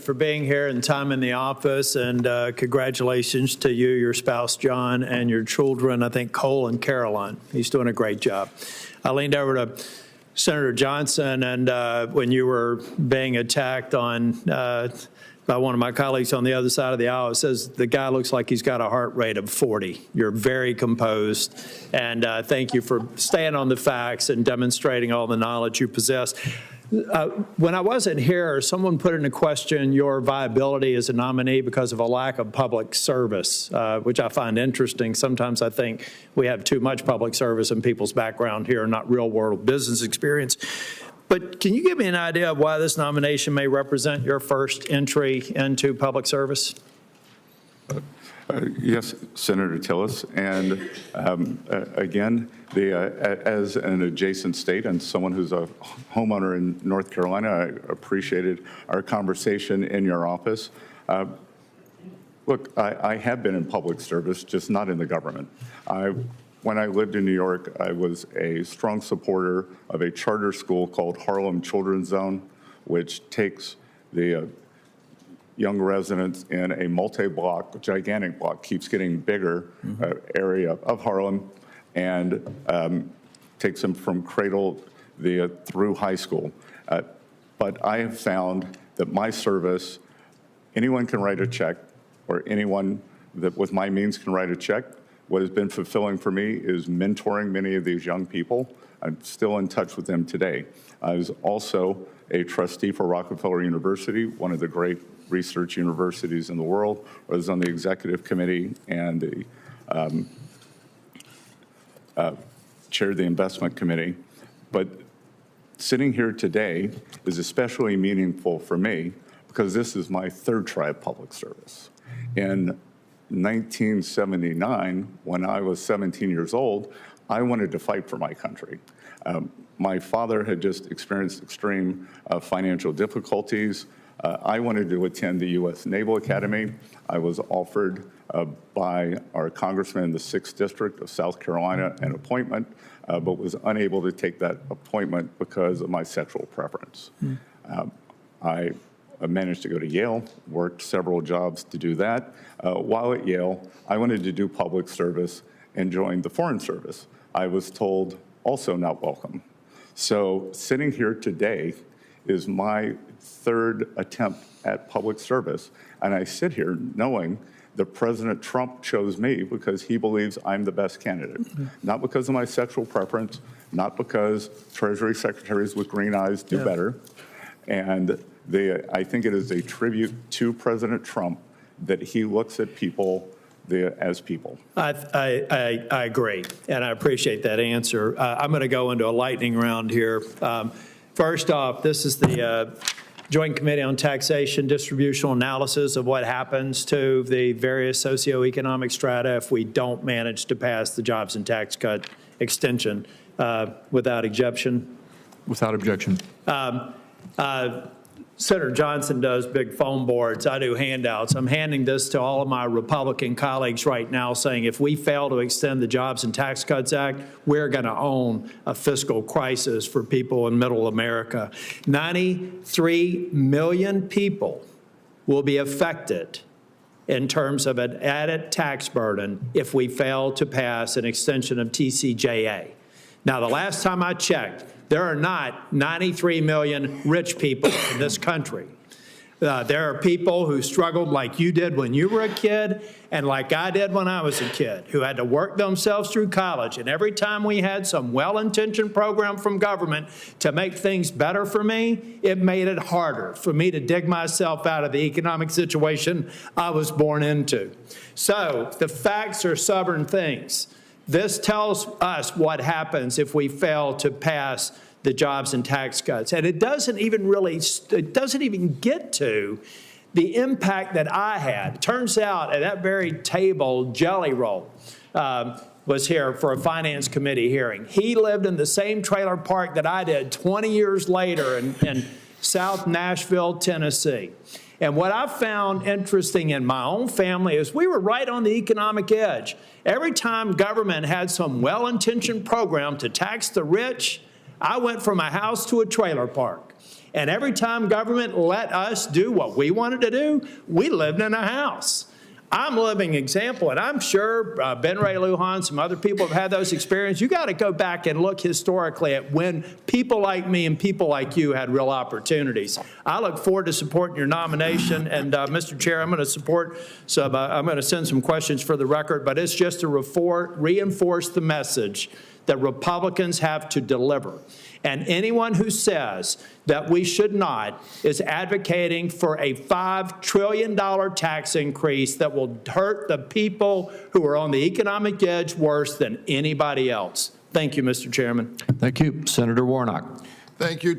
for being here and time in the office, and congratulations to you, your spouse, John, and your children, I think Cole and Caroline. He's doing a great job. I leaned over to Senator Johnson, and when you were being attacked on by one of my colleagues on the other side of the aisle, it says the guy looks like he's got a heart rate of 40. You're very composed, and thank you for staying on the facts and demonstrating all the knowledge you possess. When I wasn't here, someone put into question your viability as a nominee because of a lack of public service, which I find interesting. Sometimes I think we have too much public service in people's background here, not real-world business experience. But can you give me an idea of why this nomination may represent your first entry into public service? Yes, Senator Tillis, and again, as an adjacent state and someone who's a homeowner in North Carolina, I appreciated our conversation in your office. Look, I have been in public service, just not in the government. When I lived in New York, I was a strong supporter of a charter school called Harlem Children's Zone, which takes the young residents in a multi-block, gigantic block, keeps getting bigger area of Harlem, and takes them from cradle through high school. But I have found that my service, anyone can write a check, or anyone that with my means can write a check. What has been fulfilling for me is mentoring many of these young people. I'm still in touch with them today. I was also a trustee for Rockefeller University, one of the great research universities in the world. I was on the executive committee and the chaired the investment committee. But sitting here today is especially meaningful for me because this is my third try of public service. In 1979, when I was 17 years old, I wanted to fight for my country. My father had just experienced extreme financial difficulties. I wanted to attend the U.S. Naval Academy. I was offered by our congressman in the 6th District of South Carolina an appointment, but was unable to take that appointment because of my sexual preference. I managed to go to Yale, worked several jobs to do that. While at Yale, I wanted to do public service and joined the Foreign Service. I was told also not welcome. So sitting here today is my third attempt at public service, and I sit here knowing that President Trump chose me because he believes I'm the best candidate, not because of my sexual preference, not because Treasury Secretaries with green eyes do better, and I think it is a tribute to President Trump that he looks at people as people. I agree, and I appreciate that answer. I'm going to go into a lightning round here. First off, this is the Joint Committee on Taxation distributional analysis of what happens to the various socioeconomic strata if we don't manage to pass the jobs and tax cut extension without objection. Without objection. Senator Johnson does big foam boards. I do handouts. I'm handing this to all of my Republican colleagues right now saying if we fail to extend the Jobs and Tax Cuts Act, we're going to own a fiscal crisis for people in middle America. 93 million people will be affected in terms of an added tax burden if we fail to pass an extension of TCJA. Now, the last time I checked, there are not 93 million rich people in this country. There are people who struggled like you did when you were a kid and like I did when I was a kid, who had to work themselves through college. And every time we had some well-intentioned program from government to make things better for me, it made it harder for me to dig myself out of the economic situation I was born into. So the facts are stubborn things. This tells us what happens if we fail to pass the jobs and tax cuts. And it doesn't even get to the impact that I had. It turns out at that very table, Jelly Roll was here for a finance committee hearing. He lived in the same trailer park that I did 20 years later in South Nashville, Tennessee. And what I found interesting in my own family is we were right on the economic edge. Every time government had some well-intentioned program to tax the rich, I went from a house to a trailer park. And every time government let us do what we wanted to do, we lived in a house. I'm a living example, and I'm sure Ben Ray Lujan, some other people have had those experiences. You got to go back and look historically at when people like me and people like you had real opportunities. I look forward to supporting your nomination, and Mr. Chair, I'm going to send some questions for the record, but it's just to reinforce the message that Republicans have to deliver. And anyone who says that we should not is advocating for a $5 trillion tax increase that will hurt the people who are on the economic edge worse than anybody else. Thank you, Mr. Chairman. Thank you. Senator Warnock. Thank you, Chair.